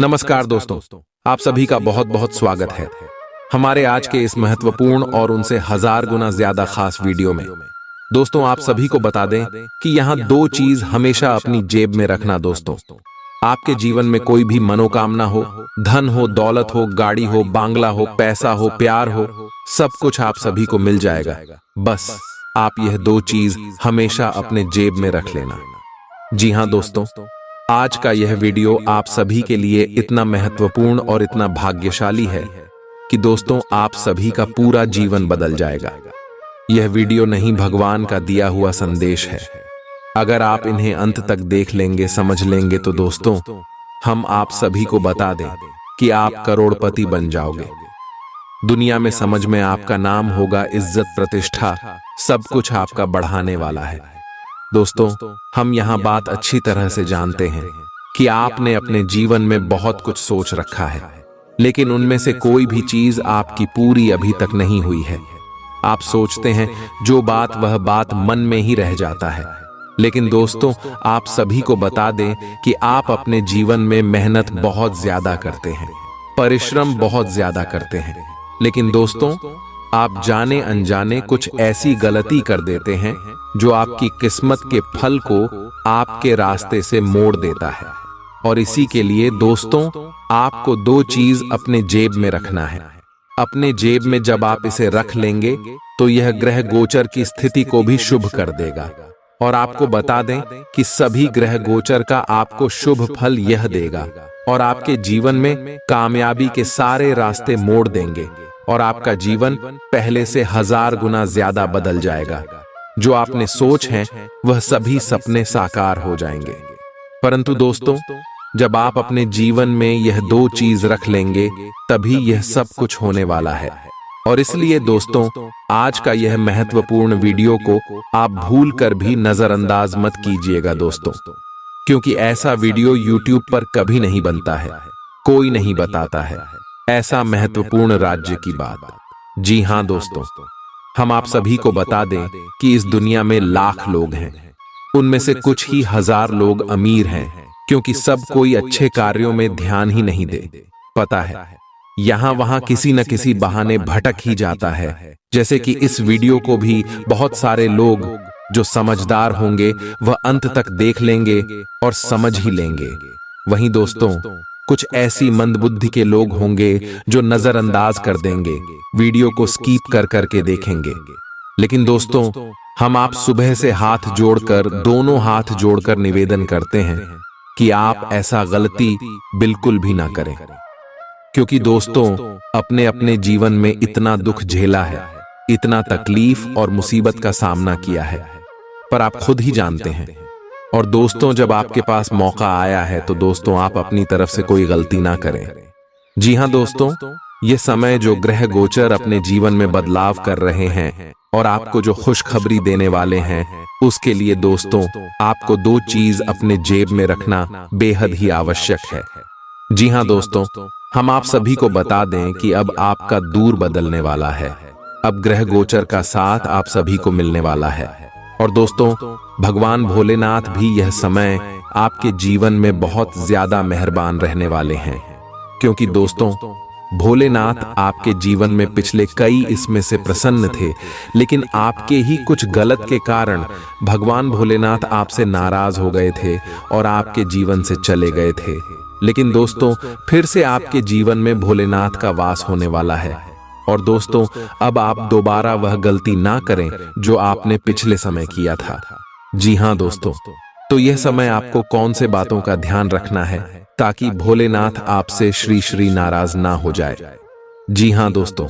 नमस्कार दोस्तों, आप सभी का बहुत बहुत स्वागत है हमारे आज के इस महत्वपूर्ण और उनसे हजार गुना ज्यादा खास वीडियो में। दोस्तों, आप सभी को बता दें कि यहाँ दो चीज हमेशा अपनी जेब में रखना। दोस्तों, आपके जीवन में कोई भी मनोकामना हो, धन हो, दौलत हो, गाड़ी हो, बांग्ला हो, पैसा हो, प्यार हो, सब कुछ आप सभी को मिल जाएगा। बस आप यह दो चीज हमेशा अपने जेब में रख लेना। जी हाँ दोस्तों, आज का यह वीडियो आप सभी के लिए इतना महत्वपूर्ण और इतना भाग्यशाली है कि दोस्तों आप सभी का पूरा जीवन बदल जाएगा। यह वीडियो नहीं, भगवान का दिया हुआ संदेश है। अगर आप इन्हें अंत तक देख लेंगे, समझ लेंगे तो दोस्तों हम आप सभी को बता दें कि आप करोड़पति बन जाओगे। दुनिया में समझ में आपका नाम होगा, इज्जत, प्रतिष्ठा, सब कुछ आपका बढ़ाने वाला है। दोस्तों, हम यहाँ बात अच्छी तरह से जानते हैं कि आपने अपने जीवन में बहुत कुछ सोच रखा है, लेकिन उनमें से कोई भी चीज आपकी पूरी अभी तक नहीं हुई है। आप सोचते हैं जो बात वह बात मन में ही रह जाता है। लेकिन दोस्तों, आप सभी को बता दें कि आप अपने जीवन में मेहनत बहुत ज्यादा करते हैं, परिश्रम बहुत ज्यादा करते हैं, लेकिन दोस्तों आप जाने अनजाने कुछ ऐसी गलती कर देते हैं जो आपकी किस्मत के फल को आपके रास्ते से मोड़ देता है। और इसी के लिए दोस्तों आपको दो चीज अपने जेब में रखना है। अपने जेब में जब आप इसे रख लेंगे तो यह ग्रह गोचर की स्थिति को भी शुभ कर देगा। और आपको बता दें कि सभी ग्रह गोचर का आपको शुभ फल यह देगा और आपके जीवन में कामयाबी के सारे रास्ते मोड़ देंगे और आपका जीवन पहले से 1000 गुना ज्यादा बदल जाएगा। जो आपने सोच है वह सभी सपने साकार हो जाएंगे। परंतु दोस्तों, जब आप अपने जीवन में यह दो चीज रख लेंगे तभी यह सब कुछ होने वाला है। और इसलिए दोस्तों आज का यह महत्वपूर्ण वीडियो को आप भूल कर भी नजरअंदाज मत कीजिएगा दोस्तों, क्योंकि ऐसा वीडियो YouTube पर कभी नहीं बनता है, कोई नहीं बताता है ऐसा महत्वपूर्ण राज्य की बात। जी हाँ दोस्तों, हम आप सभी को बता दें कि इस दुनिया में लाख लोग हैं, उनमें से कुछ ही 1000 लोग अमीर हैं, क्योंकि सब कोई अच्छे कार्यों में ध्यान ही नहीं दे। पता है, यहाँ वहाँ किसी न किसी बहाने भटक ही जाता है। जैसे कि इस वीडियो को भी बहुत सारे लोग जो समझदार होंगे वह अंत तक देख लेंगे और समझ ही लेंगे। वहीं दोस्तों कुछ ऐसी मंदबुद्धि के लोग होंगे जो नजरअंदाज कर देंगे, वीडियो को स्किप कर करके देखेंगे। लेकिन दोस्तों हम आप सुबह से हाथ जोड़कर, दोनों हाथ जोड़कर निवेदन करते हैं कि आप ऐसा गलती बिल्कुल भी ना करें, क्योंकि दोस्तों अपने अपने जीवन में इतना दुख झेला है, इतना तकलीफ और मुसीबत का सामना किया है, पर आप खुद ही जानते हैं। और दोस्तों जब आपके पास मौका आया है तो दोस्तों आप अपनी तरफ से कोई गलती ना करें। जी हाँ दोस्तों, ये समय जो ग्रह गोचर अपने जीवन में बदलाव कर रहे हैं और आपको जो खुशखबरी देने वाले हैं, उसके लिए दोस्तों आपको दो चीज अपने जेब में रखना बेहद ही आवश्यक है। जी हाँ दोस्तों, हम आप सभी को बता दें कि अब आपका दूर बदलने वाला है। अब ग्रह गोचर का साथ आप सभी को मिलने वाला है। और दोस्तों भगवान भोलेनाथ भी यह समय आपके जीवन में बहुत ज्यादा मेहरबान रहने वाले हैं, क्योंकि दोस्तों भोलेनाथ आपके जीवन में पिछले कई इसमें से प्रसन्न थे, लेकिन आपके ही कुछ गलत के कारण भगवान भोलेनाथ आपसे नाराज हो गए थे और आपके जीवन से चले गए थे। लेकिन दोस्तों फिर से आपके जीवन में भोलेनाथ का वास होने वाला है। और दोस्तों अब आप दोबारा वह गलती ना करें जो आपने पिछले समय किया था। जी हाँ दोस्तों, तो यह समय आपको कौन से बातों का ध्यान रखना है ताकि भोलेनाथ आपसे श्री श्री नाराज ना हो जाए। जी हाँ दोस्तों,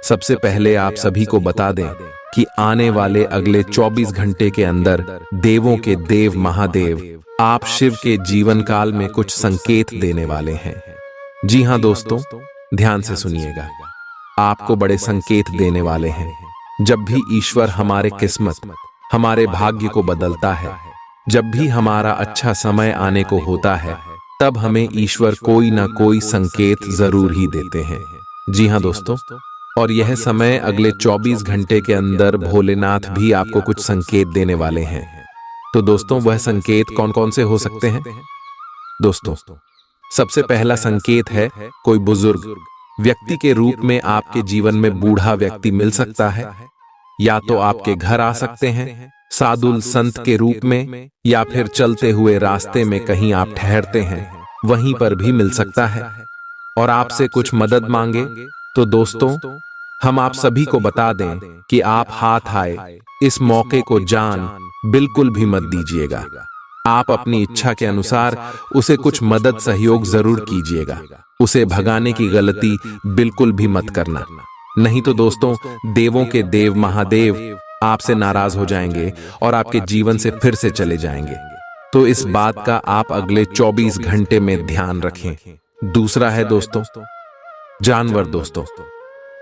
सबसे पहले आप सभी को बता दें कि आने वाले अगले 24 घंटे के अंदर देवों के देव महादेव आप शिव के जीवन काल में कुछ संकेत देने वाले हैं। जी हाँ दोस्तों, ध्यान से सुनिएगा, आपको बड़े संकेत देने वाले हैं। जब भी ईश्वर हमारे किस्मत, हमारे भाग्य को बदलता है, जब भी हमारा अच्छा समय आने को होता है, तब हमें ईश्वर कोई ना कोई संकेत जरूर ही देते हैं। जी हाँ दोस्तों, और यह समय अगले 24 घंटे के अंदर भोलेनाथ भी आपको कुछ संकेत देने वाले हैं। तो दोस्तों वह संकेत कौन कौन से हो सकते हैं? दोस्तों सबसे पहला संकेत है कोई बुजुर्ग व्यक्ति के रूप में आपके जीवन में बूढ़ा व्यक्ति मिल सकता है। या तो आपके घर आ सकते हैं साधु संत के रूप में, या फिर चलते हुए रास्ते में कहीं आप ठहरते हैं वहीं पर भी मिल सकता है और आपसे कुछ मदद मांगे। तो दोस्तों, हम आप सभी को बता दें कि आप हाथ आए इस मौके को जान बिल्कुल भी मत दीजिएगा। आप अपनी इच्छा के अनुसार उसे कुछ मदद सहयोग जरूर कीजिएगा। उसे भगाने की गलती बिल्कुल भी मत करना, नहीं तो दोस्तों देवों के देव महादेव आपसे नाराज हो जाएंगे और आपके जीवन से फिर से चले जाएंगे। तो इस बात का आप अगले 24 घंटे में ध्यान रखें। दूसरा है दोस्तों जानवर। दोस्तों,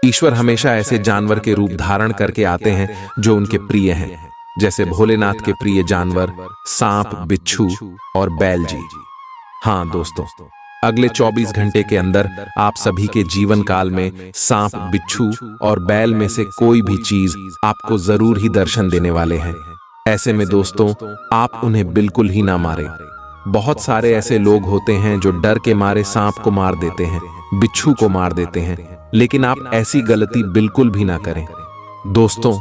ईश्वर हमेशा ऐसे जानवर के रूप धारण करके आते हैं जो उनके प्रिय हैं, जैसे भोलेनाथ के प्रिय जानवर सांप, बिच्छू और बैल जी। हाँ दोस्तों, अगले 24 घंटे के अंदर आप सभी के जीवन काल में सांप, बिच्छू और बैल में से कोई भी चीज आपको जरूर ही दर्शन देने वाले हैं। ऐसे में दोस्तों आप उन्हें बिल्कुल ही ना मारें। बहुत सारे ऐसे लोग होते हैं जो डर के मारे सांप को मार देते हैं, बिच्छू को मार देते हैं, लेकिन आप ऐसी गलती बिल्कुल भी ना करें। दोस्तों,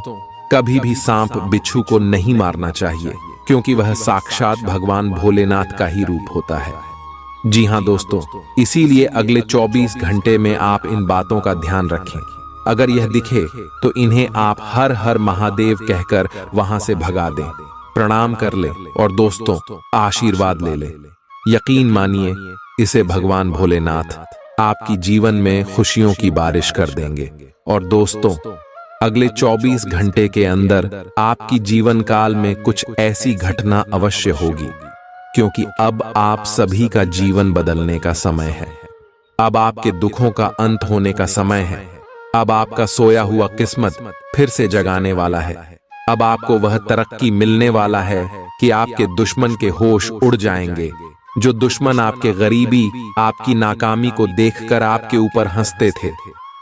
कभी भी सांप, बिच्छू को नहीं मारना चाहिए, क्योंकि वह साक्षात भगवान भोलेनाथ का ही रूप होता है। जी हाँ दोस्तों, इसीलिए अगले 24 घंटे में आप इन बातों का ध्यान रखें। अगर यह दिखे तो इन्हें आप हर हर महादेव कहकर वहां से भगा दें, प्रणाम कर ले और दोस्तों आशीर्वाद ले ले। यकीन मानिए, इसे भगवान भोलेनाथ आपकी जीवन में खुशियों की बारिश कर देंगे। और दोस्तों, अगले 24 घंटे के अंदर आपकी जीवन काल में कुछ ऐसी घटना अवश्य होगी, क्योंकि अब आप सभी का जीवन बदलने का समय है। अब आपके दुखों का अंत होने का समय है। अब आपका सोया हुआ किस्मत फिर से जगाने वाला है। अब आपको वह तरक्की मिलने वाला है कि आपके दुश्मन के होश उड़ जाएंगे। जो दुश्मन आपके गरीबी, आपकी नाकामी को देखकर आपके ऊपर हंसते थे,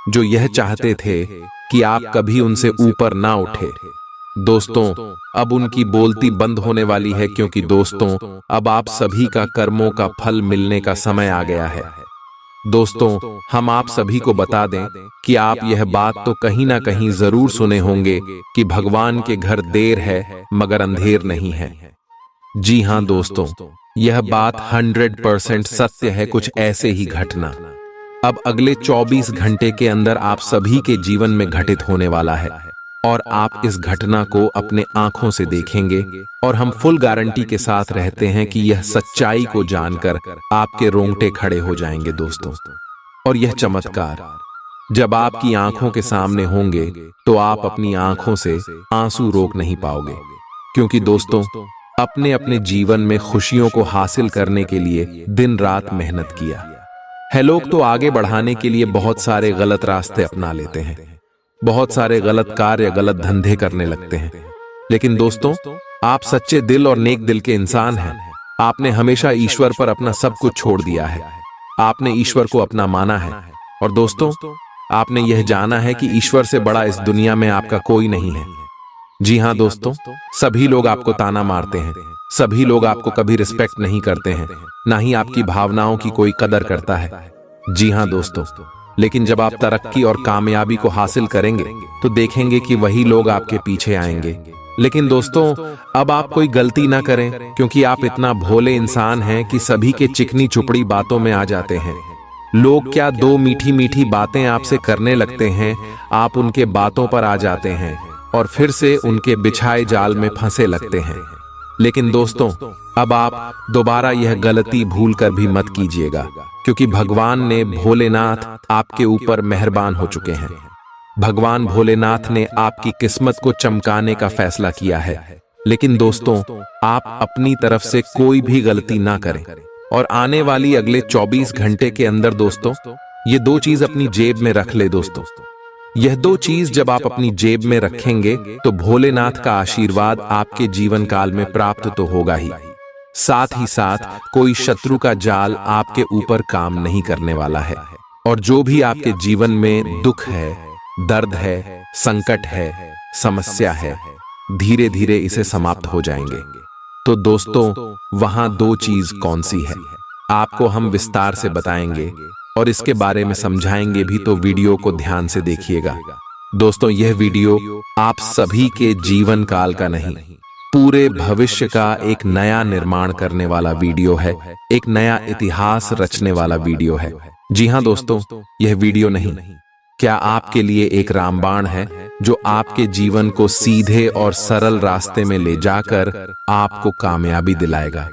जो यह चाहते थे कि आप कभी उनसे ऊपर ना उठे, दोस्तों अब उनकी बोलती बंद होने वाली है, क्योंकि दोस्तों अब आप सभी का कर्मों का फल मिलने का समय आ गया है। दोस्तों, हम आप सभी को बता दें कि आप यह बात तो कहीं ना कहीं जरूर सुने होंगे कि भगवान के घर देर है मगर अंधेर नहीं है। जी हाँ दोस्तों, यह बात 100% सत्य है। कुछ ऐसे ही घटना अब अगले 24 घंटे के अंदर आप सभी के जीवन में घटित होने वाला है, और आप इस घटना को अपने आंखों से देखेंगे। और हम फुल गारंटी के साथ रहते हैं कि यह सच्चाई को जानकर आपके रोंगटे खड़े हो जाएंगे दोस्तों। और यह चमत्कार जब आपकी आंखों के सामने होंगे तो आप अपनी आंखों से आंसू रोक नहीं पाओगे, क्योंकि दोस्तों अपने अपने जीवन में खुशियों को हासिल करने के लिए दिन रात मेहनत किया है। लोग तो आगे बढ़ाने के लिए बहुत सारे गलत रास्ते अपना लेते हैं, बहुत सारे गलत कार्य, गलत धंधे करने लगते हैं, लेकिन दोस्तों आप सच्चे दिल और नेक दिल के इंसान हैं। आपने हमेशा ईश्वर पर अपना सब कुछ छोड़ दिया है। आपने ईश्वर को अपना माना है, और दोस्तों आपने यह जाना है कि ईश्वर से बड़ा इस दुनिया में आपका कोई नहीं है। जी हाँ दोस्तों, सभी लोग आपको ताना मारते हैं, सभी लोग आपको कभी रिस्पेक्ट नहीं करते हैं, ना ही आपकी भावनाओं की कोई कदर करता है। जी हाँ दोस्तों, लेकिन जब आप तरक्की और कामयाबी को हासिल करेंगे तो देखेंगे कि वही लोग आपके पीछे आएंगे। लेकिन दोस्तों अब आप कोई गलती ना करें, क्योंकि आप इतना भोले इंसान हैं कि सभी के चिकनी चुपड़ी बातों में आ जाते हैं। लोग क्या दो मीठी मीठी बातें आपसे करने लगते हैं, आप उनके बातों पर आ जाते हैं और फिर से उनके बिछाए जाल में फंसे लगते हैं। लेकिन दोस्तों अब आप दोबारा यह गलती भूल कर भी मत कीजिएगा, क्योंकि भगवान ने भोलेनाथ आपके ऊपर मेहरबान हो चुके हैं। भगवान भोलेनाथ ने आपकी किस्मत को चमकाने का फैसला किया है। लेकिन दोस्तों आप अपनी तरफ से कोई भी गलती ना करें, और आने वाली अगले 24 घंटे के अंदर दोस्तों ये दो चीज अपनी जेब में रख ले। दोस्तों यह दो चीज जब आप अपनी जेब में रखेंगे तो भोलेनाथ का आशीर्वाद आपके जीवन काल में प्राप्त तो होगा ही, साथ ही साथ कोई शत्रु का जाल आपके ऊपर काम नहीं करने वाला है। और जो भी आपके जीवन में दुख है, दर्द है, संकट है, समस्या है, धीरे धीरे इसे समाप्त हो जाएंगे। तो दोस्तों वहां दो चीज कौन सी है? आपको हम विस्तार से बताएंगे और इसके बारे में समझाएंगे भी, तो वीडियो को ध्यान से देखिएगा। दोस्तों, यह वीडियो आप सभी के जीवन काल का नहीं, पूरे भविष्य का एक नया निर्माण करने वाला वीडियो है, एक नया इतिहास रचने वाला वीडियो है। जी हाँ दोस्तों, यह वीडियो नहीं, क्या आपके लिए एक रामबाण है जो आपके जीवन को सीधे और सरल रास्ते में ले जाकर आपको कामयाबी दिलाएगा।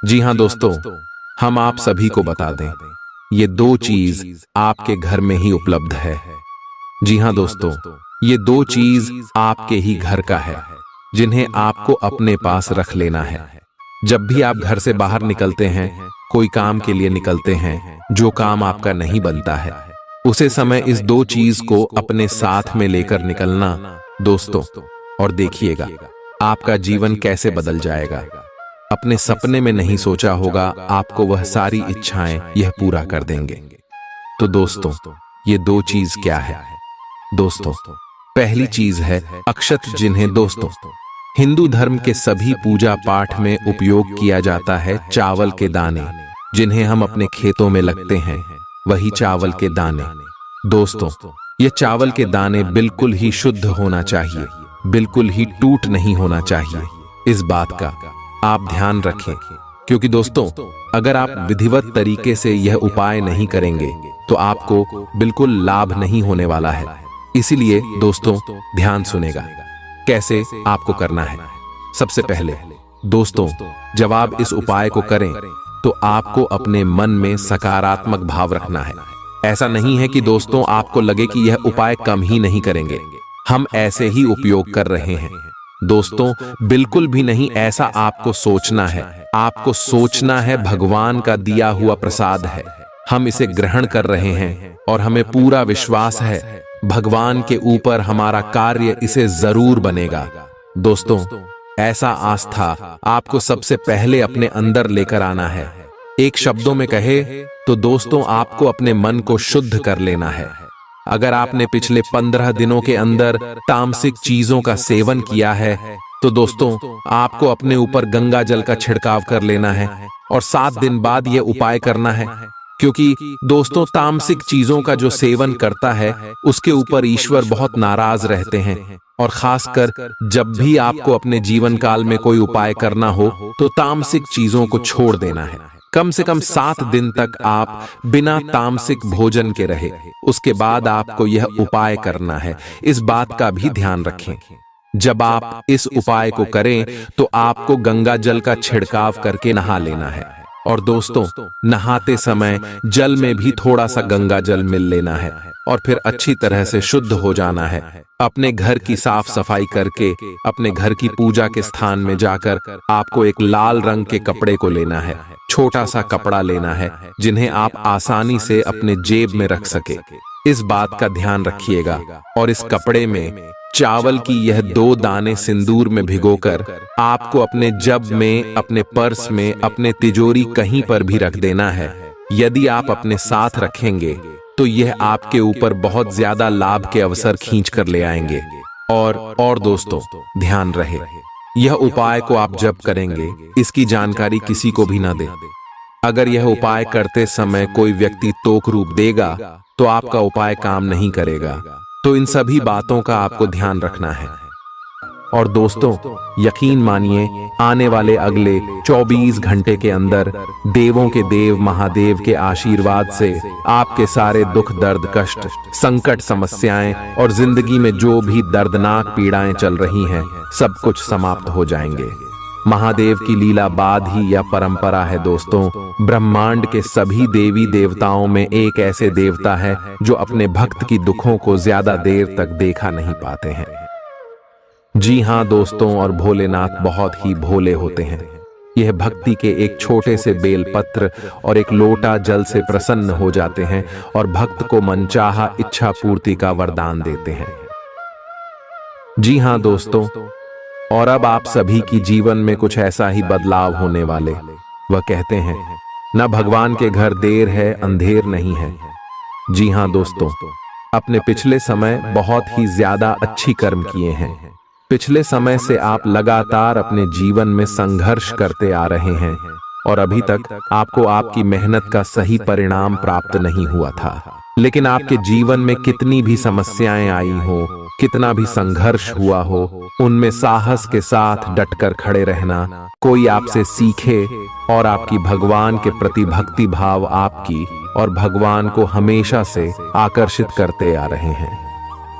जी हाँ दोस्तों, हम आप सभी को बता दें, ये दो चीज आपके घर में ही उपलब्ध है। जी हाँ दोस्तों, ये दो चीज आपके ही घर का है, जिन्हें आपको अपने पास रख लेना है। जब भी आप घर से बाहर निकलते हैं, कोई काम के लिए निकलते हैं, जो काम आपका नहीं बनता है, उसे समय इस दो चीज को अपने साथ में लेकर निकलना दोस्तों, और देखिएगा आपका जीवन कैसे बदल जाएगा। अपने सपने में नहीं सोचा होगा, आपको वह सारी इच्छाएं यह पूरा कर देंगे। तो दोस्तों, ये दो चीज क्या है? दोस्तों, पहली चीज है अक्षत, जिन्हें दोस्तों हिंदू धर्म के सभी पूजा पाठ में उपयोग किया जाता है। चावल के दाने, जिन्हें हम अपने खेतों में लगते हैं, वही चावल के दाने। दोस्तों, ये चावल के दाने बिल्कुल ही शुद्ध होना चाहिए, बिल्कुल ही टूट नहीं होना चाहिए। इस बात का आप ध्यान रखें, क्योंकि दोस्तों, अगर आप विधिवत तरीके से यह उपाय नहीं करेंगे तो आपको बिल्कुल लाभ नहीं होने वाला है। इसीलिए दोस्तों, ध्यान सुनेगा कैसे आपको करना है। सबसे पहले दोस्तों, जब आप इस उपाय को करें तो आपको अपने मन में सकारात्मक भाव रखना है। ऐसा नहीं है कि दोस्तों आपको लगे कि यह उपाय कम ही नहीं करेंगे, हम ऐसे ही उपयोग कर रहे हैं। दोस्तों, बिल्कुल भी नहीं, ऐसा आपको सोचना है। आपको सोचना है भगवान का दिया हुआ प्रसाद है, हम इसे ग्रहण कर रहे हैं और हमें पूरा विश्वास है भगवान के ऊपर, हमारा कार्य इसे जरूर बनेगा। दोस्तों, ऐसा आस्था आपको सबसे पहले अपने अंदर लेकर आना है। एक शब्दों में कहे तो दोस्तों, आपको अपने मन को शुद्ध कर लेना है। अगर आपने पिछले 15 दिनों के अंदर तामसिक चीजों का सेवन किया है तो दोस्तों, आपको अपने ऊपर गंगा जल का छिड़काव कर लेना है और 7 दिन बाद यह उपाय करना है। क्योंकि दोस्तों, तामसिक चीजों का जो सेवन करता है उसके ऊपर ईश्वर बहुत नाराज रहते हैं। और खासकर जब भी आपको अपने जीवन काल में कोई उपाय करना हो तो तामसिक चीजों को छोड़ देना है। कम से कम 7 दिन तक आप बिना तामसिक भोजन के रहे, उसके बाद आपको यह उपाय करना है। इस बात का भी ध्यान रखें, जब आप इस उपाय को करें तो आपको गंगा जल का छिड़काव करके नहा लेना है। और दोस्तों, नहाते समय जल में भी थोड़ा सा गंगा जल मिल लेना है और फिर अच्छी तरह से शुद्ध हो जाना है। अपने घर की साफ सफाई करके अपने घर की पूजा के स्थान में जाकर आपको एक लाल रंग के कपड़े को लेना है, छोटा सा कपड़ा लेना है, जिन्हें आप आसानी से अपने जेब में रख सके। इस बात का ध्यान रखिएगा। और इस कपड़े में चावल की यह 2 दाने सिंदूर में भिगोकर आपको अपने जब में, अपने पर्स में, अपने तिजोरी कहीं पर भी रख देना है। यदि आप अपने साथ रखेंगे तो यह आपके ऊपर बहुत ज्यादा लाभ के अवसर खींच कर ले आएंगे। और दोस्तों, ध्यान रहे, यह उपाय को आप जब करेंगे इसकी जानकारी किसी को भी ना दें। अगर यह उपाय करते समय कोई व्यक्ति तोक रूप देगा तो आपका उपाय काम नहीं करेगा। तो इन सभी बातों का आपको ध्यान रखना है। और दोस्तों, यकीन मानिए, आने वाले अगले 24 घंटे के अंदर देवों के देव महादेव के आशीर्वाद से आपके सारे दुख, दर्द, कष्ट, संकट, समस्याएं और जिंदगी में जो भी दर्दनाक पीड़ाएं चल रही हैं, सब कुछ समाप्त हो जाएंगे। महादेव की लीला बाद ही यह परंपरा है दोस्तों। ब्रह्मांड के सभी देवी देवताओं में एक ऐसे देवता है जो अपने भक्त की दुखों को ज्यादा देर तक देखा नहीं पाते हैं। जी हाँ दोस्तों, और भोलेनाथ बहुत ही भोले होते हैं। यह भक्ति के एक छोटे से बेलपत्र और एक लोटा जल से प्रसन्न हो जाते हैं और भक्त को मनचाहा इच्छा पूर्ति का वरदान देते हैं। जी हाँ दोस्तों, और अब आप सभी की जीवन में कुछ ऐसा ही बदलाव होने वाले। वह कहते हैं, न भगवान के घर देर है, अंधेर नहीं है। जी हाँ दोस्तों, अपने पिछले समय बहुत ही ज्यादा अच्छी कर्म किए हैं। पिछले समय से आप लगातार अपने जीवन में संघर्ष करते आ रहे हैं। और अभी तक आपको आपकी मेहनत का सही परिणाम प्राप्त नहीं हुआ था। लेकिन आपके जीवन में कितनी भी समस्याएं आई हो, कितना भी संघर्ष हुआ हो, उनमें साहस के साथ डटकर खड़े रहना, कोई आपसे सीखे और आपकी भगवान के प्रति भक्ति भाव आपकी और भगवान को हमेशा से आकर्षित करते आ रहे हैं।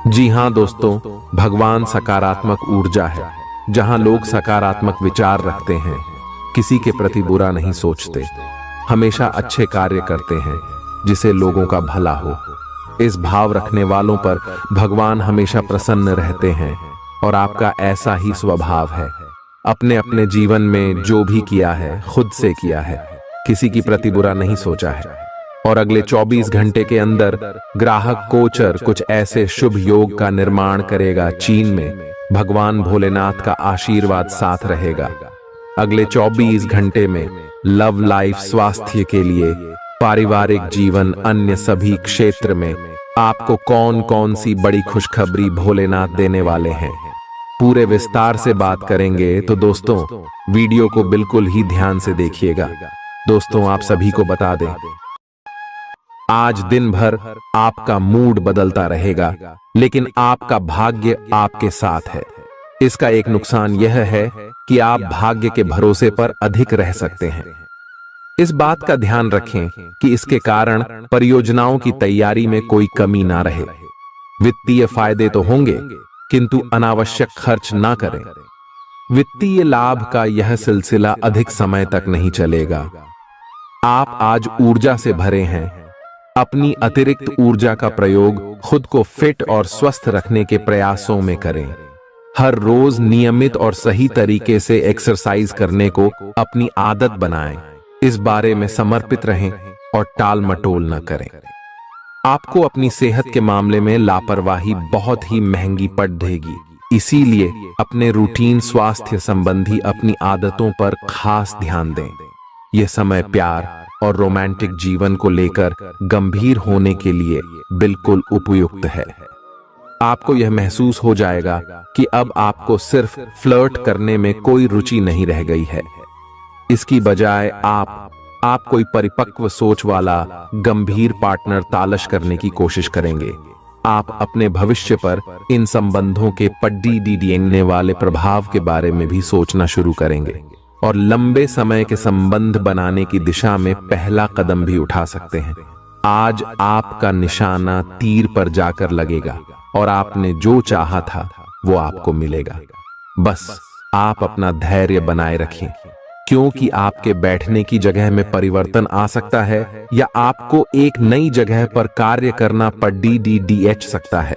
जी हाँ दोस्तों, भगवान सकारात्मक ऊर्जा है। जहां लोग सकारात्मक विचार रखते हैं, किसी के प्रति बुरा नहीं सोचते, हमेशा अच्छे कार्य करते हैं जिसे लोगों का भला हो। इस भाव रखने वालों पर भगवान हमेशा प्रसन्न रहते हैं और आपका ऐसा ही स्वभाव है। अपने अपने जीवन में जो भी किया है खुद से किया है, किसी की प्रति बुरा नहीं सोचा है। और अगले 24 घंटे के अंदर ग्राहक गोचर कुछ ऐसे शुभ योग का निर्माण करेगा। चीन में भगवान भोलेनाथ का आशीर्वाद साथ रहेगा। अगले 24 घंटे में लव लाइफ, स्वास्थ्य के लिए, पारिवारिक जीवन, अन्य सभी क्षेत्र में आपको कौन कौन सी बड़ी खुशखबरी भोलेनाथ देने वाले हैं, पूरे विस्तार से बात करेंगे। तो दोस्तों, वीडियो को बिल्कुल ही ध्यान से देखिएगा। दोस्तों, आप सभी को बता दें, आज दिन भर आपका मूड बदलता रहेगा, लेकिन आपका भाग्य आपके साथ है। इसका एक नुकसान यह है कि आप भाग्य के भरोसे पर अधिक रह सकते हैं। इस बात का ध्यान रखें कि इसके कारण परियोजनाओं की तैयारी में कोई कमी ना रहे। वित्तीय फायदे तो होंगे, किंतु अनावश्यक खर्च ना करें। वित्तीय लाभ का यह सिलसिला अधिक समय तक नहीं चलेगा। आप आज ऊर्जा से भरे हैं। अपनी अतिरिक्त ऊर्जा का प्रयोग खुद को फिट और स्वस्थ रखने के प्रयासों में करें। हर रोज नियमित और सही तरीके से एक्सरसाइज करने को अपनी आदत बनाएं। इस बारे में समर्पित रहें और टाल मटोल न करें। आपको अपनी सेहत के मामले में लापरवाही बहुत ही महंगी पड़ देगी। इसीलिए अपने रूटीन स्वास्थ्य संबंधी अपनी आदतों पर खास ध्यान दें। यह समय प्यार और रोमांटिक जीवन को लेकर गंभीर होने के लिए बिल्कुल उपयुक्त है। आपको यह महसूस हो जाएगा कि अब आपको सिर्फ फ्लर्ट करने में कोई रुचि नहीं रह गई है। इसकी बजाय आप कोई परिपक्व सोच वाला गंभीर पार्टनर तलाश करने की कोशिश करेंगे। आप अपने भविष्य पर इन संबंधों के पड़ने वाले प्रभाव के बारे में भी सोचना शुरू करेंगे और लंबे समय के संबंध बनाने की दिशा में पहला कदम भी उठा सकते हैं। आज आपका निशाना तीर पर जाकर लगेगा और आपने जो चाहा था वो आपको मिलेगा। बस आप अपना धैर्य बनाए रखें, क्योंकि आपके बैठने की जगह में परिवर्तन आ सकता है या आपको एक नई जगह पर कार्य करना पड़ सकता है।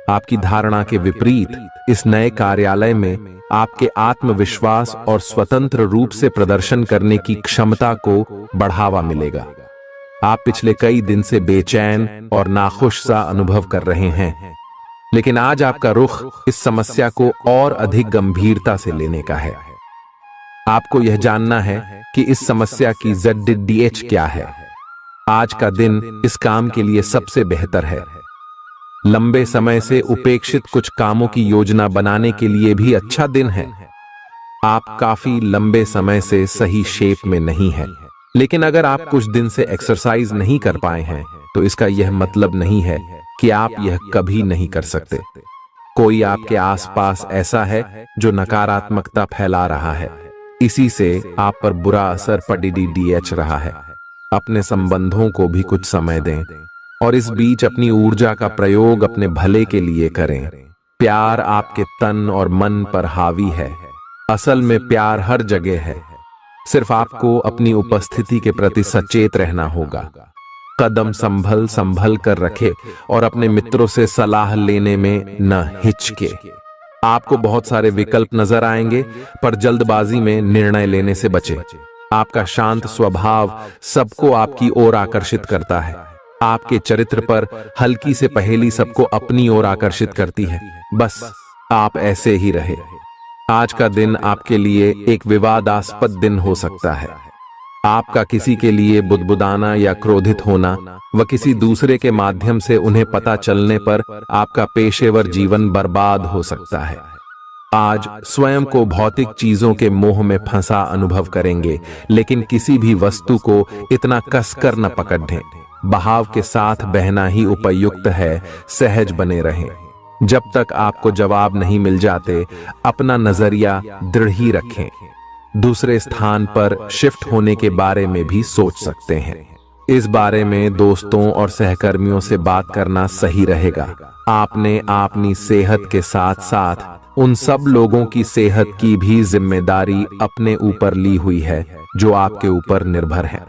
आपकी धारणा के विपरीत इस नए कार्यालय में आपके आत्मविश्वास और स्वतंत्र रूप से प्रदर्शन करने की क्षमता को बढ़ावा मिलेगा। आप पिछले कई दिन से बेचैन और नाखुश सा अनुभव कर रहे हैं, लेकिन आज आपका रुख इस समस्या को और अधिक गंभीरता से लेने का है। आपको यह जानना है कि इस समस्या की ZDH क्या है। आज का दिन इस काम के लिए सबसे बेहतर है। लंबे समय से उपेक्षित कुछ कामों की योजना बनाने के लिए भी अच्छा दिन है। आप काफी लंबे समय से सही शेप में नहीं हैं, लेकिन अगर आप कुछ दिन से एक्सरसाइज नहीं कर पाए हैं तो इसका यह मतलब नहीं है कि आप यह कभी नहीं कर सकते। कोई आपके आसपास ऐसा है जो नकारात्मकता फैला रहा है, इसी से आप पर बुरा असर पड़ रहा है। अपने संबंधों को भी कुछ समय दें और इस बीच अपनी ऊर्जा का प्रयोग अपने भले के लिए करें। प्यार आपके तन और मन पर हावी है। असल में प्यार हर जगह है, सिर्फ आपको अपनी उपस्थिति के प्रति सचेत रहना होगा। कदम संभल कर रखे और अपने मित्रों से सलाह लेने में न हिचके। आपको बहुत सारे विकल्प नजर आएंगे, पर जल्दबाजी में निर्णय लेने से बचें। आपका शांत स्वभाव सबको आपकी ओर आकर्षित करता है। आपके चरित्र पर हल्की से पहेली सबको अपनी ओर आकर्षित करती है। बस आप ऐसे ही रहे। आज का दिन आपके लिए एक विवादास्पद दिन हो सकता है। आपका किसी के लिए बुदबुदाना या क्रोधित होना व किसी दूसरे के माध्यम से उन्हें पता चलने पर आपका पेशेवर जीवन बर्बाद हो सकता है। आज स्वयं को भौतिक चीजों के मोह में फंसा अनुभव करेंगे, लेकिन किसी भी वस्तु को इतना कसकर न पकड़ें। बहाव के साथ बहना ही उपयुक्त है, सहज बने रहें। जब तक आपको जवाब नहीं मिल जाते, अपना नजरिया दृढ़ ही रखें। दूसरे स्थान पर शिफ्ट होने के बारे में भी सोच सकते हैं। इस बारे में दोस्तों और सहकर्मियों से बात करना सही रहेगा। आपने अपनी सेहत के साथ साथ उन सब लोगों की सेहत की भी जिम्मेदारी अपने ऊपर ली हुई है जो आपके ऊपर निर्भर है।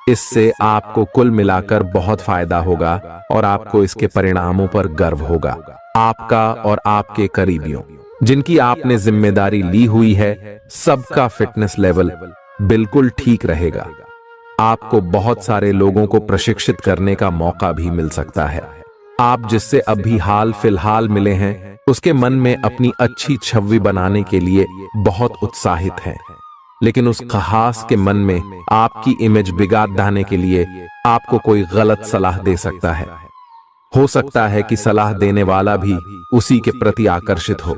इससे आपको कुल मिलाकर बहुत फायदा होगा और आपको इसके परिणामों पर गर्व होगा। आपका और आपके करीबियों जिनकी आपने जिम्मेदारी ली हुई है, सबका फिटनेस लेवल बिल्कुल ठीक रहेगा। आपको बहुत सारे लोगों को प्रशिक्षित करने का मौका भी मिल सकता है। आप जिससे अभी हाल फिलहाल मिले हैं, उसके मन में अपनी अच्छी छवि बनाने के लिए बहुत उत्साहित हैं, लेकिन उस खास के मन में आपकी इमेज बिगाड़ डालने के लिए आपको कोई गलत सलाह दे सकता है। हो सकता है कि सलाह देने वाला भी उसी के प्रति आकर्षित हो।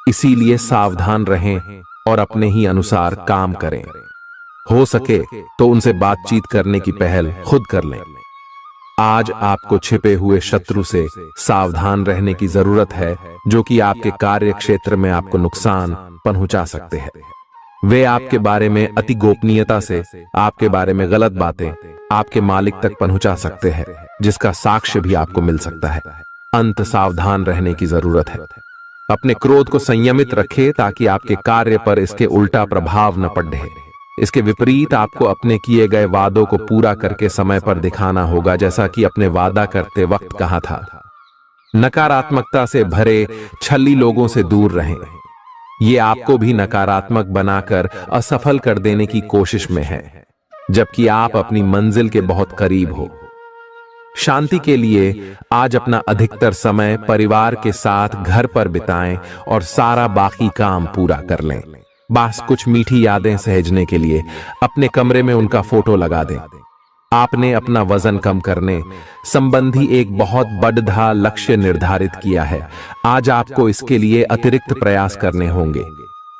इसीलिए सावधान रहें और अपने ही अनुसार काम करें। हो सके तो उनसे बातचीत करने की पहल खुद कर लें। आज आपको छिपे हुए शत्रु से सावधान रहने की जरूरत है, जो कि आपके कार्य क्षेत्र में आपको नुकसान पहुंचा सकते हैं। वे आपके बारे में अति गोपनीयता से आपके बारे में गलत बातें आपके मालिक तक पहुंचा सकते हैं, जिसका साक्ष्य भी आपको मिल सकता है। अंत सावधान रहने की जरूरत है। अपने क्रोध को संयमित रखें ताकि आपके कार्य पर इसके उल्टा प्रभाव न पड़े। इसके विपरीत आपको अपने किए गए वादों को पूरा करके समय पर दिखाना होगा, जैसा कि अपने वादा करते वक्त कहा था। नकारात्मकता से भरे छली लोगों से दूर रहें। ये आपको भी नकारात्मक बनाकर असफल कर देने की कोशिश में है, जबकि आप अपनी मंजिल के बहुत करीब हो। शांति के लिए आज अपना अधिकतर समय परिवार के साथ घर पर बिताएं और सारा बाकी काम पूरा कर लें। बस कुछ मीठी यादें सहेजने के लिए अपने कमरे में उनका फोटो लगा दें। आपने अपना वजन कम करने संबंधी एक बहुत बड़ा लक्ष्य निर्धारित किया है। आज आपको इसके लिए अतिरिक्त प्रयास करने होंगे।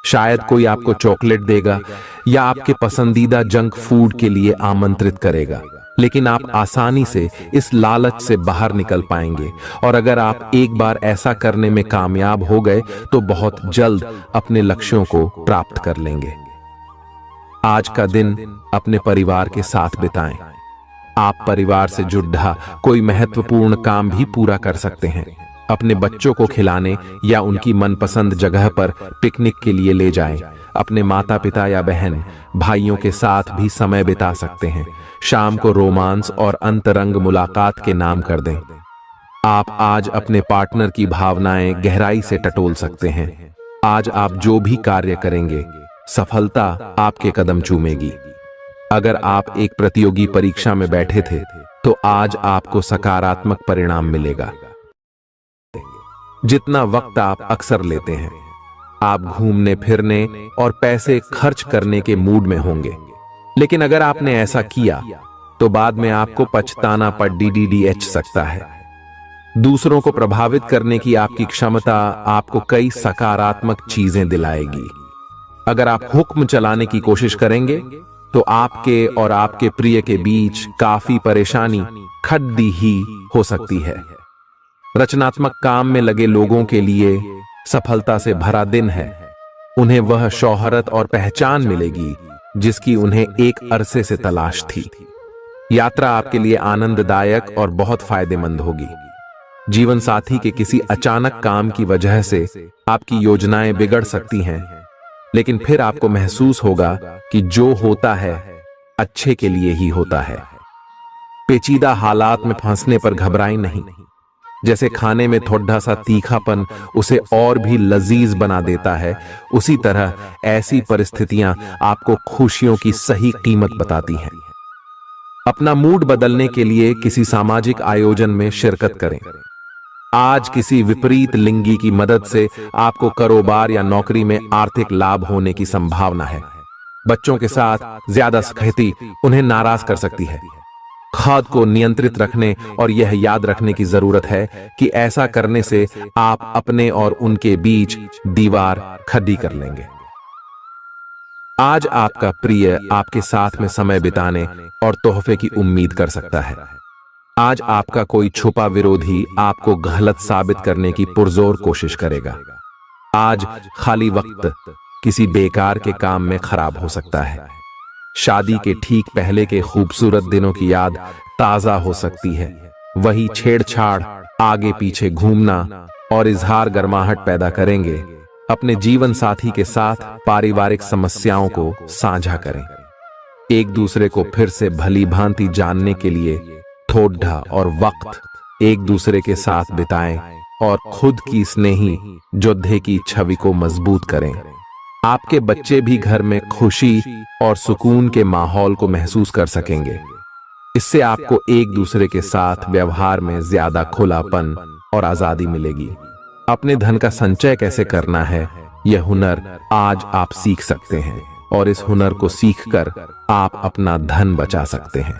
शायद कोई आपको चॉकलेट देगा या आपके पसंदीदा जंक फूड के लिए आमंत्रित करेगा, लेकिन आप आसानी से इस लालच से बाहर निकल पाएंगे। और अगर आप एक बार ऐसा करने में कामयाब हो गए तो बहुत जल्द अपने लक्ष्यों को प्राप्त कर लेंगे। आज का दिन अपने परिवार के साथ बिताएं। आप परिवार से जुड़ा कोई महत्वपूर्ण काम भी पूरा कर सकते हैं। अपने बच्चों को खिलाने या उनकी मनपसंद जगह पर पिकनिक के लिए ले जाएं। अपने माता पिता या बहन भाइयों के साथ भी समय बिता सकते हैं। शाम को रोमांस और अंतरंग मुलाकात के नाम कर दें। आप आज अपने पार्टनर की भावनाएं गहराई से टटोल सकते हैं। आज आप जो भी कार्य करेंगे, सफलता आपके कदम चूमेगी। अगर आप एक प्रतियोगी परीक्षा में बैठे थे, तो आज आपको सकारात्मक परिणाम मिलेगा। जितना वक्त आप अक्सर लेते हैं, आप घूमने फिरने और पैसे खर्च करने के मूड में होंगे, लेकिन अगर आपने ऐसा किया तो बाद में आपको पछताना पड़ DDDH सकता है। दूसरों को प्रभावित करने की आपकी क्षमता आपको कई सकारात्मक चीजें दिलाएगी। अगर आप हुक्म चलाने की कोशिश करेंगे तो आपके और आपके प्रिय के बीच काफी परेशानी खड़ी ही हो सकती है। रचनात्मक काम में लगे लोगों के लिए सफलता से भरा दिन है। उन्हें वह शोहरत और पहचान मिलेगी जिसकी उन्हें एक अरसे से तलाश थी। यात्रा आपके लिए आनंददायक और बहुत फायदेमंद होगी। जीवन साथी के किसी अचानक काम की वजह से आपकी योजनाएं बिगड़ सकती हैं, लेकिन फिर आपको महसूस होगा कि जो होता है अच्छे के लिए ही होता है। पेचीदा हालात में फंसने पर घबराएं नहीं। जैसे खाने में थोड़ा सा तीखापन उसे और भी लजीज बना देता है, उसी तरह ऐसी परिस्थितियां आपको खुशियों की सही कीमत बताती हैं। अपना मूड बदलने के लिए किसी सामाजिक आयोजन में शिरकत करें। आज किसी विपरीत लिंगी की मदद से आपको कारोबार या नौकरी में आर्थिक लाभ होने की संभावना है। बच्चों के साथ ज्यादा सख्ती उन्हें नाराज कर सकती है। खुद को नियंत्रित रखने और यह याद रखने की जरूरत है कि ऐसा करने से आप अपने और उनके बीच दीवार खड़ी कर लेंगे। आज आपका प्रिय आपके साथ में समय बिताने और तोहफे की उम्मीद कर सकता है। आज आपका कोई छुपा विरोधी आपको गलत साबित करने की पुरजोर कोशिश करेगा। आज खाली वक्त किसी बेकार के काम में खराब हो सकता है। शादी के ठीक पहले के खूबसूरत दिनों की याद ताजा हो सकती है। वही छेड़छाड़, आगे पीछे घूमना और इजहार गर्माहट पैदा करेंगे। अपने जीवन साथी के साथ पारिवारिक समस्याओं को साझा करें। एक दूसरे को फिर से भली भांति जानने के लिए थोड़ा और वक्त एक दूसरे के साथ बिताएं और खुद की स्नेही योद्धे की छवि को मजबूत करें। आपके बच्चे भी घर में खुशी और सुकून के माहौल को महसूस कर सकेंगे। इससे आपको एक दूसरे के साथ व्यवहार में ज्यादा खुलापन और आजादी मिलेगी। अपने धन का संचय कैसे करना है, यह हुनर आज आप सीख सकते हैं और इस हुनर को सीखकर आप अपना धन बचा सकते हैं।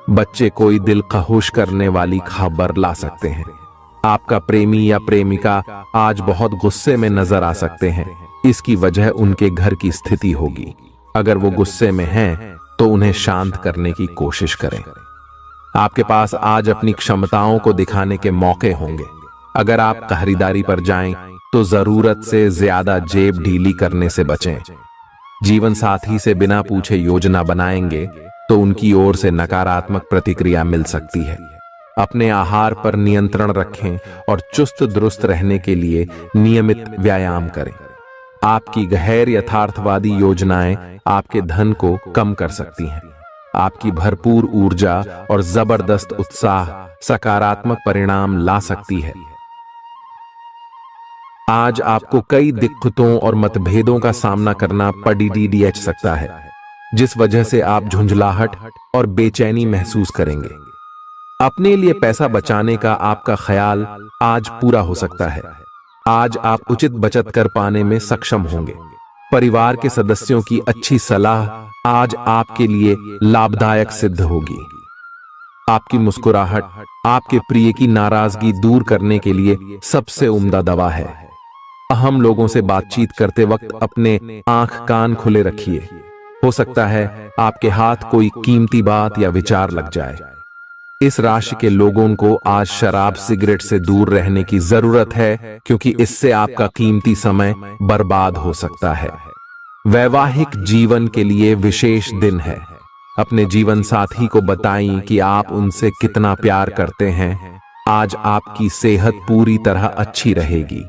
बच्चे कोई दिल खहुश करने वाली खबर ला सकते हैं। आपका प्रेमी या प्रेमिका आज बहुत गुस्से में नजर आ सकते हैं। इसकी वजह उनके घर की स्थिति होगी। अगर वो गुस्से में हैं, तो उन्हें शांत करने की कोशिश करें। आपके पास आज अपनी क्षमताओं को दिखाने के मौके होंगे। अगर आप खरीदारी पर जाएं, तो जरूरत से ज्यादा जेब ढीली करने से बचें। जीवन साथी से बिना पूछे योजना बनाएंगे तो उनकी ओर से नकारात्मक प्रतिक्रिया मिल सकती है। अपने आहार पर नियंत्रण रखें और चुस्त दुरुस्त रहने के लिए नियमित व्यायाम करें। आपकी गैर यथार्थवादी योजनाएं आपके धन को कम कर सकती हैं। आपकी भरपूर ऊर्जा और जबरदस्त उत्साह सकारात्मक परिणाम ला सकती है। आज आपको कई दिक्कतों और मतभेदों का सामना करना पड़ सकता है, जिस वजह से आप झुंझलाहट और बेचैनी महसूस करेंगे। अपने लिए पैसा बचाने का आपका ख्याल आज पूरा हो सकता है। आज आप उचित बचत कर पाने में सक्षम होंगे। परिवार के सदस्यों की अच्छी सलाह आज आपके लिए लाभदायक सिद्ध होगी। आपकी मुस्कुराहट आपके प्रिय की नाराजगी दूर करने के लिए सबसे उम्दा दवा है। अहम लोगों से बातचीत करते वक्त अपने आंख कान खुले रखिए। हो सकता है आपके हाथ कोई कीमती बात या विचार लग जाए। इस राशि के लोगों को आज शराब सिगरेट से दूर रहने की जरूरत है, क्योंकि इससे आपका कीमती समय बर्बाद हो सकता है। वैवाहिक जीवन के लिए विशेष दिन है। अपने जीवन साथी को बताएं कि आप उनसे कितना प्यार करते हैं। आज आपकी सेहत पूरी तरह अच्छी रहेगी।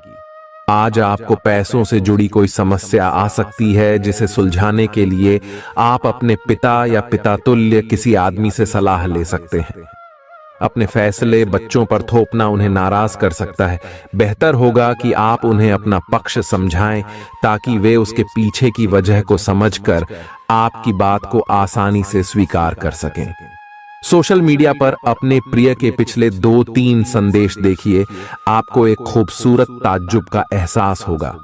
आज आपको पैसों से जुड़ी कोई समस्या आ सकती है, जिसे सुलझाने के लिए आप अपने पिता या पिता तुल्य किसी आदमी से सलाह ले सकते हैं। अपने फैसले बच्चों पर थोपना उन्हें नाराज कर सकता है। बेहतर होगा कि आप उन्हें अपना पक्ष समझाएं, ताकि वे उसके पीछे की वजह को समझकर आपकी बात को आसानी से स्वीकार कर सकें। सोशल मीडिया पर अपने प्रिय के पिछले 2-3 संदेश देखिए। आपको एक खूबसूरत ताज्जुब का एहसास होगा।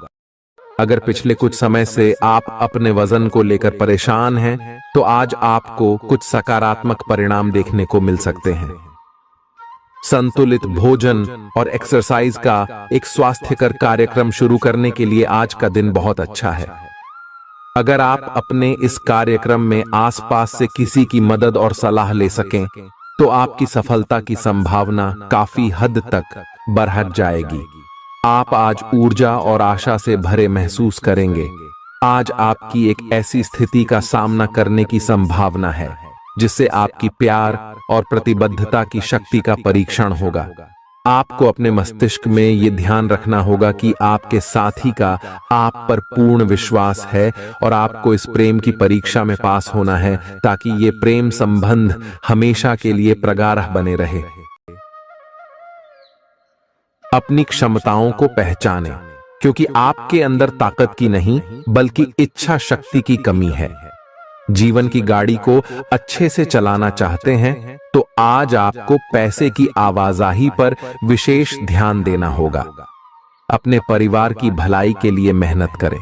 अगर पिछले कुछ समय से आप अपने वजन को लेकर परेशान हैं, तो आज आपको कुछ सकारात्मक परिणाम देखने को मिल सकते हैं। संतुलित भोजन और एक्सरसाइज का एक स्वास्थ्यकर कार्यक्रम शुरू करने के लिए आज का दिन बहुत अच्छा है। अगर आप अपने इस कार्यक्रम में आसपास से किसी की मदद और सलाह ले सकें, तो आपकी सफलता की संभावना काफी हद तक बढ़ जाएगी। आप आज ऊर्जा और आशा से भरे महसूस करेंगे। आज आपकी एक ऐसी स्थिति का सामना करने की संभावना है, जिससे आपकी प्यार और प्रतिबद्धता की शक्ति का परीक्षण होगा। आपको अपने मस्तिष्क में यह ध्यान रखना होगा कि आपके साथी का आप पर पूर्ण विश्वास है और आपको इस प्रेम की परीक्षा में पास होना है, ताकि ये प्रेम संबंध हमेशा के लिए प्रगाढ़ बने रहे। अपनी क्षमताओं को पहचानें, क्योंकि आपके अंदर ताकत की नहीं बल्कि इच्छा शक्ति की कमी है। जीवन की गाड़ी को अच्छे से चलाना चाहते हैं, तो आज आपको पैसे की आवाजाही पर विशेष ध्यान देना होगा। अपने परिवार की भलाई के लिए मेहनत करें।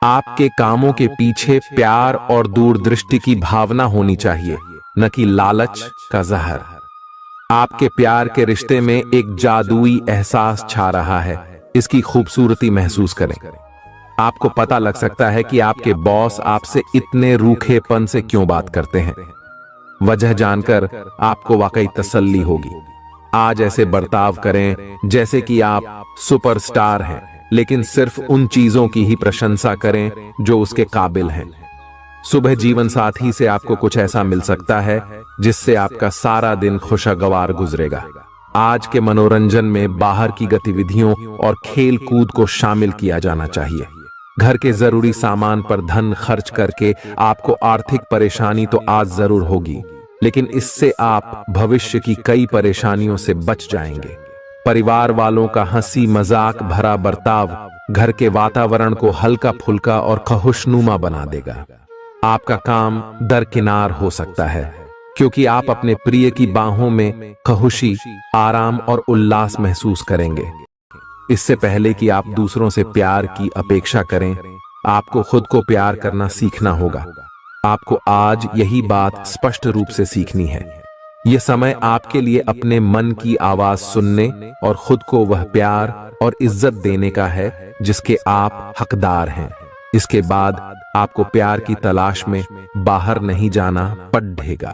आपके कामों के पीछे प्यार और दूरदृष्टि की भावना होनी चाहिए। न कि लालच का जहर। आपके प्यार के रिश्ते में एक जादुई एहसास छा रहा है। इसकी खूबसूरती महसूस करें। आपको पता लग सकता है कि आपके बॉस आपसे इतने रूखेपन से क्यों बात करते हैं। वजह जानकर आपको वाकई तसल्ली होगी। आज ऐसे बर्ताव करें जैसे कि आप सुपरस्टार हैं, लेकिन सिर्फ उन चीजों की ही प्रशंसा करें जो उसके काबिल हैं। सुबह जीवन साथी से आपको कुछ ऐसा मिल सकता है जिससे आपका सारा दिन खुशगवार गुजरेगा। आज के मनोरंजन में बाहर की गतिविधियों और खेल कूद को शामिल किया जाना चाहिए। घर के जरूरी सामान पर धन खर्च करके आपको आर्थिक परेशानी तो आज जरूर होगी, लेकिन इससे आप भविष्य की कई परेशानियों से बच जाएंगे। परिवार वालों का हंसी मजाक भरा बर्ताव घर के वातावरण को हल्का फुल्का और खुशनुमा बना देगा। आपका काम दरकिनार हो सकता है क्योंकि आप अपने प्रिय की बाहों में खुशी, आराम और उल्लास महसूस करेंगे। इससे पहले कि आप दूसरों से प्यार की अपेक्षा करें, आपको खुद को प्यार करना सीखना होगा। आपको आज यही बात स्पष्ट रूप से सीखनी है। यह समय आपके लिए अपने मन की आवाज सुनने और खुद को वह प्यार और इज्जत देने का है जिसके आप हकदार हैं। इसके बाद आपको प्यार की तलाश में बाहर नहीं जाना पड़ेगा।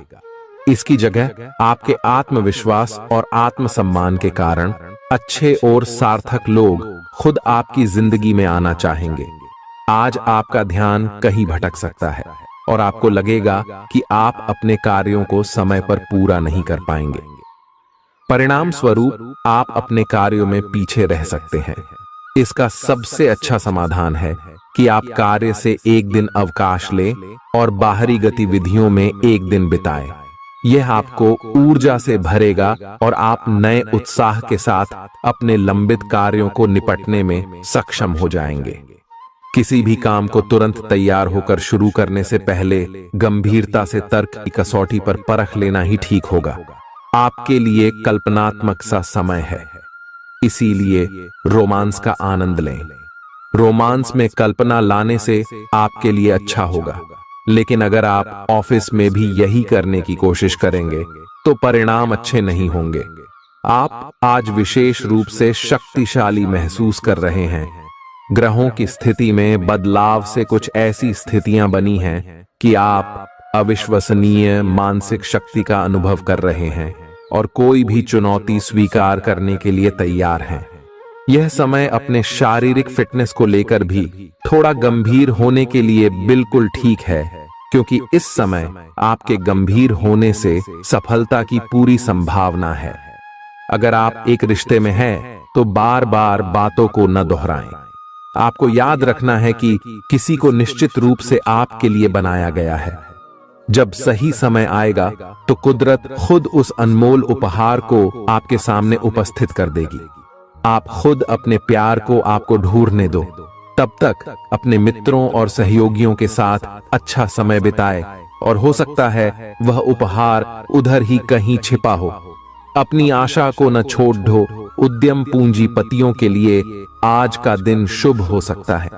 इसकी जगह आपके आत्मविश्वास और आत्मसम्मान के कारण अच्छे और सार्थक लोग खुद आपकी जिंदगी में आना चाहेंगे। आज आपका ध्यान कहीं भटक सकता है और आपको लगेगा कि आप अपने कार्यों को समय पर पूरा नहीं कर पाएंगे। परिणाम स्वरूप आप अपने कार्यों में पीछे रह सकते हैं। इसका सबसे अच्छा समाधान है कि आप कार्य से एक दिन अवकाश लें और बाहरी गतिविधियों में एक दिन बिताएं। यह आपको ऊर्जा से भरेगा और आप नए उत्साह के साथ अपने लंबित कार्यों को निपटने में सक्षम हो जाएंगे। किसी भी काम को तुरंत तैयार होकर शुरू करने से पहले गंभीरता से तर्क की कसौटी पर परख लेना ही ठीक होगा। आपके लिए कल्पनात्मक सा समय है, इसीलिए रोमांस का आनंद लें। रोमांस में कल्पना लाने से आपके लिए अच्छा होगा, लेकिन अगर आप ऑफिस में भी यही करने की कोशिश करेंगे तो परिणाम अच्छे नहीं होंगे। आप आज विशेष रूप से शक्तिशाली महसूस कर रहे हैं। ग्रहों की स्थिति में बदलाव से कुछ ऐसी स्थितियां बनी हैं कि आप अविश्वसनीय मानसिक शक्ति का अनुभव कर रहे हैं और कोई भी चुनौती स्वीकार करने के लिए तैयार हैं। यह समय अपने शारीरिक फिटनेस को लेकर भी थोड़ा गंभीर होने के लिए बिल्कुल ठीक है, क्योंकि इस समय आपके गंभीर होने से सफलता की पूरी संभावना है। अगर आप एक रिश्ते में हैं तो बार बार बातों को न दोहराएं। आपको याद रखना है कि किसी को निश्चित रूप से आपके लिए बनाया गया है। जब सही समय आएगा तो कुदरत खुद उस अनमोल उपहार को आपके सामने उपस्थित कर देगी। आप खुद अपने प्यार को आपको ढूंढने दो। तब तक अपने मित्रों और सहयोगियों के साथ अच्छा समय बिताए और हो सकता है वह उपहार उधर ही कहीं छिपा हो। अपनी आशा को न छोड़ दो। उद्यम पूंजीपतियों के लिए आज का दिन शुभ हो सकता है।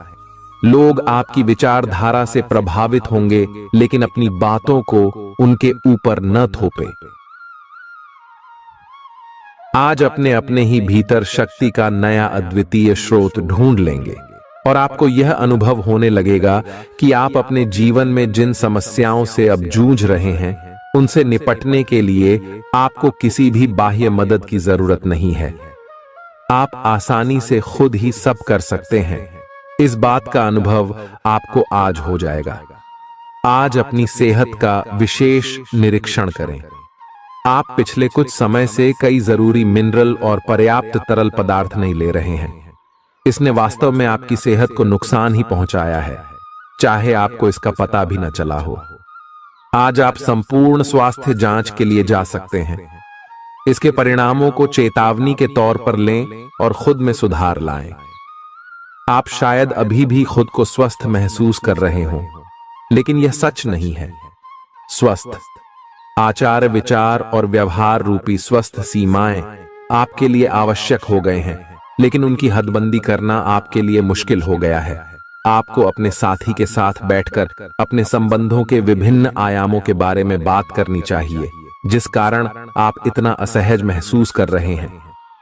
लोग आपकी विचारधारा से प्रभावित होंगे, लेकिन अपनी बातों को उनके ऊपर न थोपे। आज अपने अपने ही भीतर शक्ति का नया अद्वितीय स्रोत ढूंढ लेंगे और आपको यह अनुभव होने लगेगा कि आप अपने जीवन में जिन समस्याओं से अब जूझ रहे हैं उनसे निपटने के लिए आपको किसी भी बाह्य मदद की जरूरत नहीं है। आप आसानी से खुद ही सब कर सकते हैं। इस बात का अनुभव आपको आज हो जाएगा। आज अपनी सेहत का विशेष निरीक्षण करें। आप पिछले कुछ समय से कई जरूरी मिनरल और पर्याप्त तरल पदार्थ नहीं ले रहे हैं। इसने वास्तव में आपकी सेहत को नुकसान ही पहुंचाया है, चाहे आपको इसका पता भी न चला हो। आज आप संपूर्ण स्वास्थ्य जांच के लिए जा सकते हैं। इसके परिणामों को चेतावनी के तौर पर लें और खुद में सुधार लाएं। आप शायद अभी भी खुद को स्वस्थ महसूस कर रहे हों, लेकिन यह सच नहीं है। स्वस्थ आचार, विचार और व्यवहार रूपी स्वस्थ सीमाएं आपके लिए आवश्यक हो गए हैं, लेकिन उनकी हदबंदी करना आपके लिए मुश्किल हो गया है। आपको अपने साथी के साथ बैठकर अपने संबंधों के विभिन्न आयामों के बारे में बात करनी चाहिए, जिस कारण आप इतना असहज महसूस कर रहे हैं।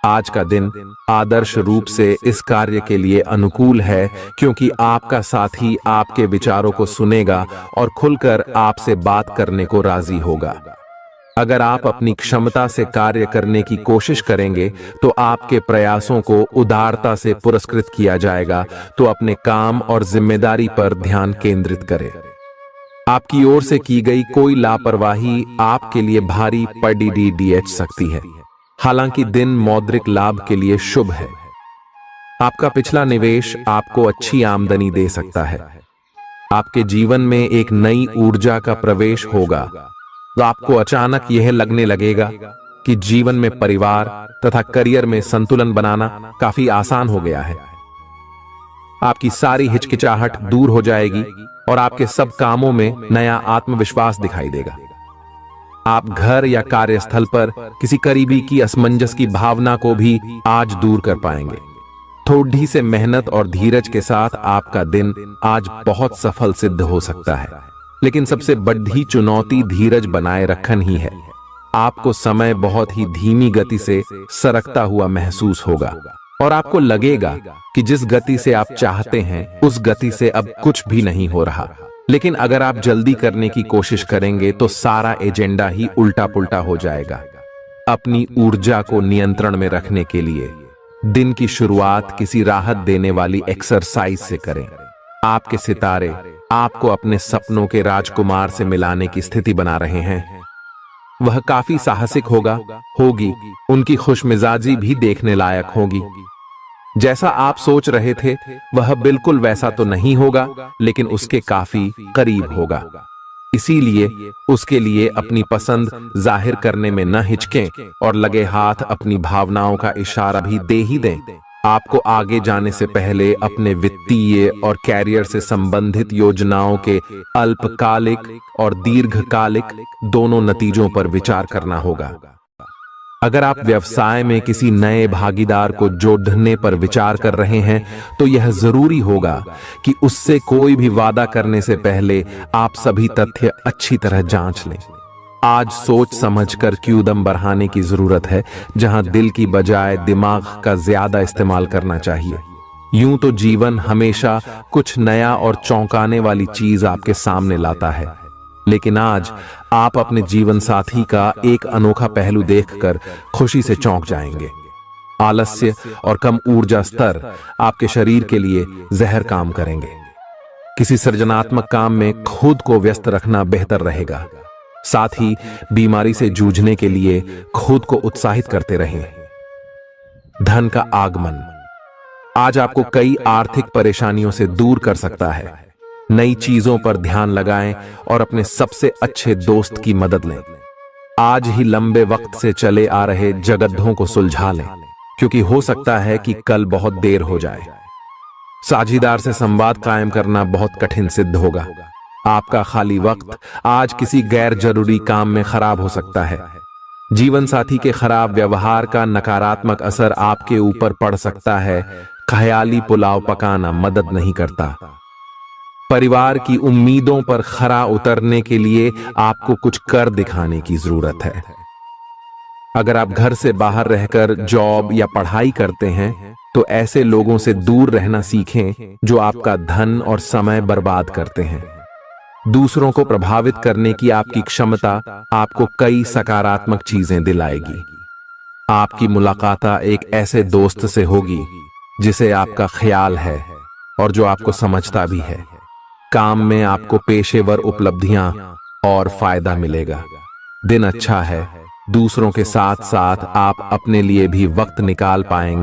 आज का दिन आदर्श रूप से इस कार्य के लिए अनुकूल है, क्योंकि आपका साथी आपके विचारों को सुनेगा और खुलकर आपसे बात करने को राजी होगा। अगर आप अपनी क्षमता से कार्य करने की कोशिश करेंगे तो आपके प्रयासों को उदारता से पुरस्कृत किया जाएगा, तो अपने काम और जिम्मेदारी पर ध्यान केंद्रित करें। आपकी ओर से की गई कोई लापरवाही आपके लिए भारी पड़ सकती है। हालांकि दिन मौद्रिक लाभ के लिए शुभ है। आपका पिछला निवेश आपको अच्छी आमदनी दे सकता है। आपके जीवन में एक नई ऊर्जा का प्रवेश होगा, तो आपको अचानक यह लगने लगेगा कि जीवन में परिवार तथा करियर में संतुलन बनाना काफी आसान हो गया है। आपकी सारी हिचकिचाहट दूर हो जाएगी और आपके सब कामों में नया आत्मविश्वास दिखाई देगा। आप घर या कार्यस्थल पर किसी करीबी की असमंजस की भावना को भी आज दूर कर पाएंगे। थोड़ी से मेहनत और धीरज के साथ आपका दिन आज बहुत सफल सिद्ध हो सकता है, लेकिन सबसे बड़ी चुनौती धीरज बनाए रखना ही है। आपको समय बहुत ही धीमी गति से सरकता हुआ महसूस होगा और आपको लगेगा कि जिस गति से आप चाहते हैं उस गति से अब कुछ भी नहीं हो रहा। लेकिन अगर आप जल्दी करने की कोशिश करेंगे तो सारा एजेंडा ही उल्टा पुल्टा हो जाएगा। अपनी ऊर्जा को नियंत्रण में रखने के लिए दिन की शुरुआत किसी राहत देने वाली एक्सरसाइज से करें। आपके सितारे आपको अपने सपनों के राजकुमार से मिलाने की स्थिति बना रहे हैं। वह काफी साहसिक होगी। उनकी खुशमिजाजी भी देखने लायक होगी। जैसा आप सोच रहे थे वह बिल्कुल वैसा तो नहीं होगा, लेकिन उसके काफी करीब होगा। इसीलिए उसके लिए अपनी पसंद जाहिर करने में न हिचकें और लगे हाथ अपनी भावनाओं का इशारा भी दे ही दें। आपको आगे जाने से पहले अपने वित्तीय और कैरियर से संबंधित योजनाओं के अल्पकालिक और दीर्घकालिक दोनों नतीजों पर विचार करना होगा। अगर आप व्यवसाय में किसी नए भागीदार को जोड़ने पर विचार कर रहे हैं तो यह जरूरी होगा कि उससे कोई भी वादा करने से पहले आप सभी तथ्य अच्छी तरह जांच लें। आज सोच समझकर कदम बढ़ाने की जरूरत है, जहां दिल की बजाय दिमाग का ज्यादा इस्तेमाल करना चाहिए। यूं तो जीवन हमेशा कुछ नया और चौंकाने वाली चीज आपके सामने लाता है, लेकिन आज आप अपने जीवन साथी का एक अनोखा पहलू देखकर खुशी से चौंक जाएंगे। आलस्य और कम ऊर्जा स्तर आपके शरीर के लिए जहर काम करेंगे। किसी सृजनात्मक काम में खुद को व्यस्त रखना बेहतर रहेगा। साथ ही बीमारी से जूझने के लिए खुद को उत्साहित करते रहें। धन का आगमन आज आपको कई आर्थिक परेशानियों से दूर कर सकता है। नई चीजों पर ध्यान लगाएं और अपने सबसे अच्छे दोस्त की मदद लें। आज ही लंबे वक्त से चले आ रहे जगद्धों को सुलझा लें, क्योंकि हो सकता है कि कल बहुत देर हो जाए। साझीदार से संवाद कायम करना बहुत कठिन सिद्ध होगा। आपका खाली वक्त आज किसी गैर जरूरी काम में खराब हो सकता है। जीवन साथी के खराब व्यवहार का नकारात्मक असर आपके ऊपर पड़ सकता है। ख्याली पुलाव पकाना मदद नहीं करता। परिवार की उम्मीदों पर खरा उतरने के लिए आपको कुछ कर दिखाने की जरूरत है। अगर आप घर से बाहर रहकर जॉब या पढ़ाई करते हैं तो ऐसे लोगों से दूर रहना सीखें जो आपका धन और समय बर्बाद करते हैं। दूसरों को प्रभावित करने की आपकी क्षमता आपको कई सकारात्मक चीजें दिलाएगी। आपकी मुलाकात एक ऐसे दोस्त से होगी जिसे आपका ख्याल है और जो आपको समझता भी है। काम में आपको पेशेवर उपलब्धियां और फायदा मिलेगा। दिन अच्छा है। दूसरों के साथ साथ आप अपने लिए भी वक्त निकाल पाएंगे।